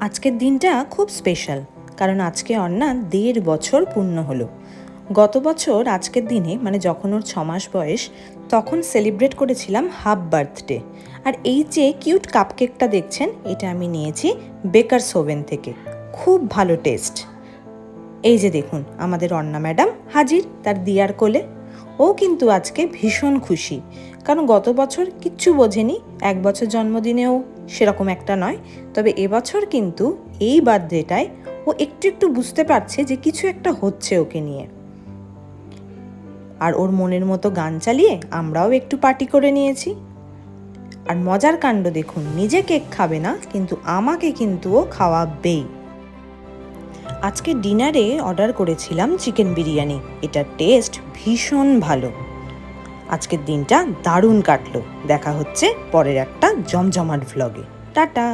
আজকের দিনটা খুব স্পেশাল, কারণ আজকে অর্ণা 1.5 বছর পূর্ণ হলো। গত বছর আজকের দিনে মানে যখন ওর 6 মাস বয়স, তখন সেলিব্রেট করেছিলাম হাফ বার্থডে। আর এই যে কিউট কাপকেকটা দেখছেন, এটা আমি নিয়েছি বেকারস ওভেন থেকে। খুব ভালো টেস্ট। এই যে দেখুন, আমাদের অর্ণা ম্যাডাম হাজির তার দিয়ার কোলে। ও কিন্তু আজকে ভীষণ খুশি, কারণ গত বছর কিচ্ছু বোঝেনি। 1 বছর জন্মদিনেও সেরকম একটা নয়, তবে এবছর কিন্তু এই বার্থডেটায় ও একটু একটু বুঝতে পারছে যে কিছু একটা হচ্ছে ওকে নিয়ে। আর ওর মনের মতো গান চালিয়ে আমরাও একটু পার্টি করে নিয়েছি। আর মজার কাণ্ড দেখুন, নিজে কেক খাবে না, কিন্তু আমাকে কিন্তু ও খাওয়াবেই। আজকে ডিনারে অর্ডার করেছিলাম চিকেন বিরিয়ানি। এটার টেস্ট ভীষণ ভালো। আজকের দিনটা দারুণ কাটলো। দেখা হচ্ছে পরের একটা জমজমাট ভ্লগে। টাটা।